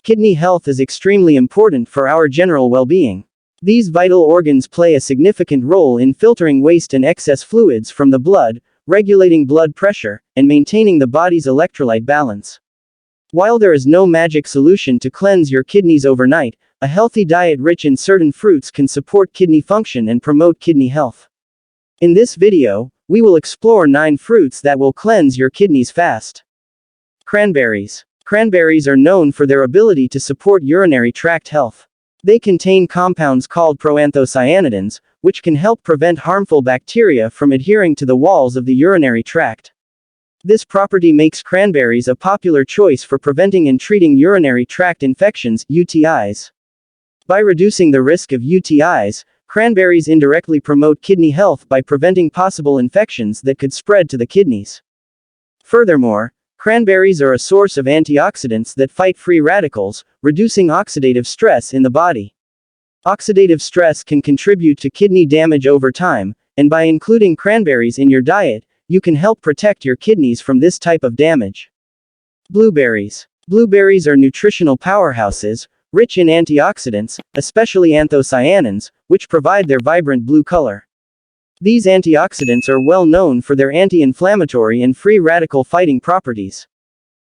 Kidney health is extremely important for our general well-being. These vital organs play a significant role in filtering waste and excess fluids from the blood, regulating blood pressure, and maintaining the body's electrolyte balance. While there is no magic solution to cleanse your kidneys overnight, a healthy diet rich in certain fruits can support kidney function and promote kidney health. In this video, we will explore 9 fruits that will cleanse your kidneys fast. Cranberries. Cranberries are known for their ability to support urinary tract health. They contain compounds called proanthocyanidins, which can help prevent harmful bacteria from adhering to the walls of the urinary tract. This property makes cranberries a popular choice for preventing and treating urinary tract infections, UTIs. By reducing the risk of UTIs, cranberries indirectly promote kidney health by preventing possible infections that could spread to the kidneys. Furthermore, cranberries are a source of antioxidants that fight free radicals, reducing oxidative stress in the body. Oxidative stress can contribute to kidney damage over time, and by including cranberries in your diet, you can help protect your kidneys from this type of damage. Blueberries. Blueberries are nutritional powerhouses, rich in antioxidants, especially anthocyanins, which provide their vibrant blue color. These antioxidants are well known for their anti-inflammatory and free radical fighting properties.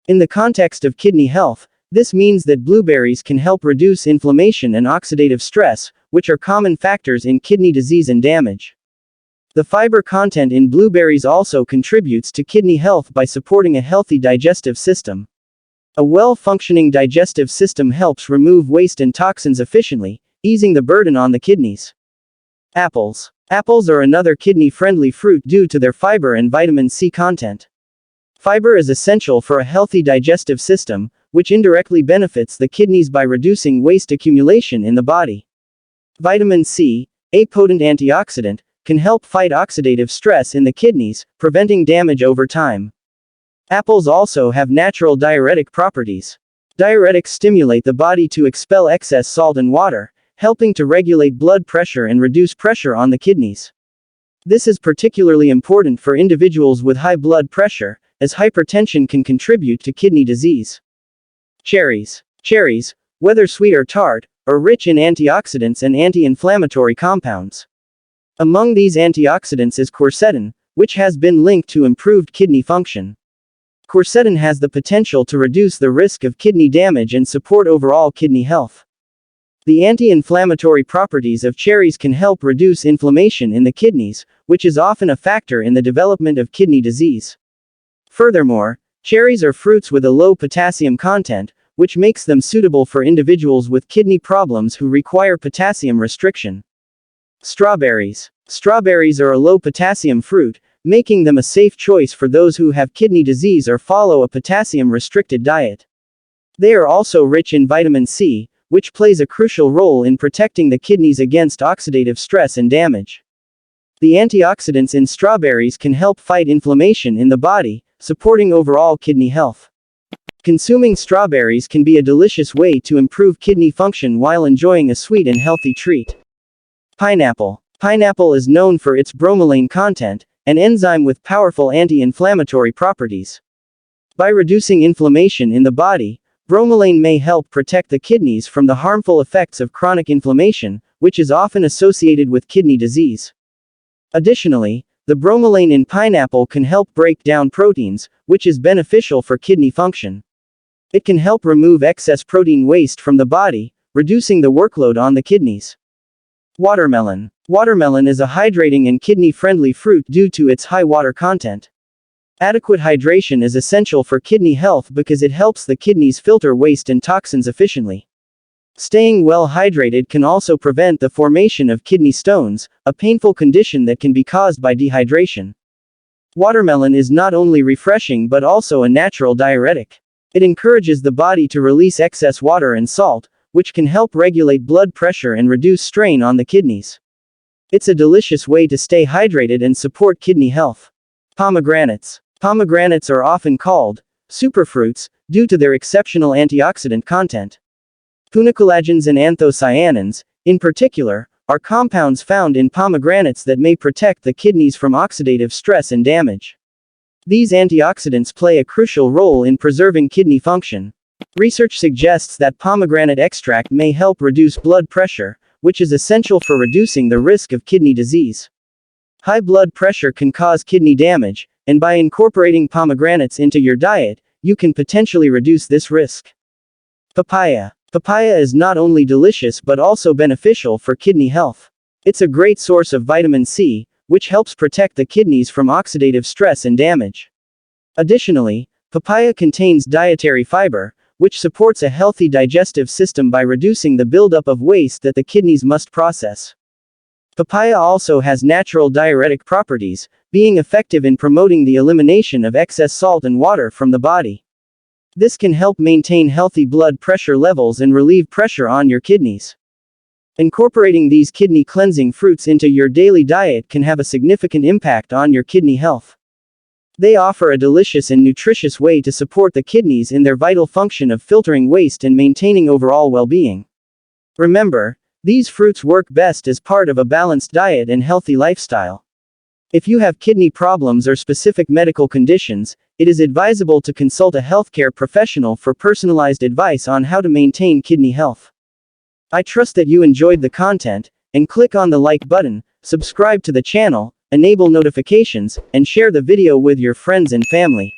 In the context of kidney health, this means that blueberries can help reduce inflammation and oxidative stress, which are common factors in kidney disease and damage. The fiber content in blueberries also contributes to kidney health by supporting a healthy digestive system. A well-functioning digestive system helps remove waste and toxins efficiently, easing the burden on the kidneys. Apples. Apples are another kidney-friendly fruit due to their fiber and vitamin C content. Fiber is essential for a healthy digestive system, which indirectly benefits the kidneys by reducing waste accumulation in the body. Vitamin C, a potent antioxidant, can help fight oxidative stress in the kidneys, preventing damage over time. Apples also have natural diuretic properties. Diuretics stimulate the body to expel excess salt and water, helping to regulate blood pressure and reduce pressure on the kidneys. This is particularly important for individuals with high blood pressure, as hypertension can contribute to kidney disease. Cherries. Cherries, whether sweet or tart, are rich in antioxidants and anti-inflammatory compounds. Among these antioxidants is quercetin, which has been linked to improved kidney function. Quercetin has the potential to reduce the risk of kidney damage and support overall kidney health. The anti-inflammatory properties of cherries can help reduce inflammation in the kidneys, which is often a factor in the development of kidney disease. Furthermore, cherries are fruits with a low potassium content, which makes them suitable for individuals with kidney problems who require potassium restriction. Strawberries. Strawberries are a low potassium fruit, making them a safe choice for those who have kidney disease or follow a potassium-restricted diet. They are also rich in vitamin C, which plays a crucial role in protecting the kidneys against oxidative stress and damage. The antioxidants in strawberries can help fight inflammation in the body, supporting overall kidney health. Consuming strawberries can be a delicious way to improve kidney function while enjoying a sweet and healthy treat. Pineapple. Pineapple is known for its bromelain content, an enzyme with powerful anti-inflammatory properties. By reducing inflammation in the body, bromelain may help protect the kidneys from the harmful effects of chronic inflammation, which is often associated with kidney disease. Additionally, the bromelain in pineapple can help break down proteins, which is beneficial for kidney function. It can help remove excess protein waste from the body, reducing the workload on the kidneys. Watermelon. Watermelon is a hydrating and kidney-friendly fruit due to its high water content. Adequate hydration is essential for kidney health because it helps the kidneys filter waste and toxins efficiently. Staying well hydrated can also prevent the formation of kidney stones, a painful condition that can be caused by dehydration. Watermelon is not only refreshing but also a natural diuretic. It encourages the body to release excess water and salt, which can help regulate blood pressure and reduce strain on the kidneys. It's a delicious way to stay hydrated and support kidney health. Pomegranates. Pomegranates are often called superfruits due to their exceptional antioxidant content. Punicolagens and anthocyanins, in particular, are compounds found in pomegranates that may protect the kidneys from oxidative stress and damage. These antioxidants play a crucial role in preserving kidney function. Research suggests that pomegranate extract may help reduce blood pressure, which is essential for reducing the risk of kidney disease. High blood pressure can cause kidney damage, and by incorporating pomegranates into your diet, you can potentially reduce this risk. Papaya. Papaya is not only delicious but also beneficial for kidney health. It's a great source of vitamin C, which helps protect the kidneys from oxidative stress and damage. Additionally, papaya contains dietary fiber, which supports a healthy digestive system by reducing the buildup of waste that the kidneys must process. Papaya also has natural diuretic properties, being effective in promoting the elimination of excess salt and water from the body. This can help maintain healthy blood pressure levels and relieve pressure on your kidneys. Incorporating these kidney cleansing fruits into your daily diet can have a significant impact on your kidney health. They offer a delicious and nutritious way to support the kidneys in their vital function of filtering waste and maintaining overall well-being. Remember, these fruits work best as part of a balanced diet and healthy lifestyle. If you have kidney problems or specific medical conditions, it is advisable to consult a healthcare professional for personalized advice on how to maintain kidney health. I trust that you enjoyed the content, and click on the like button, subscribe to the channel, enable notifications, and share the video with your friends and family.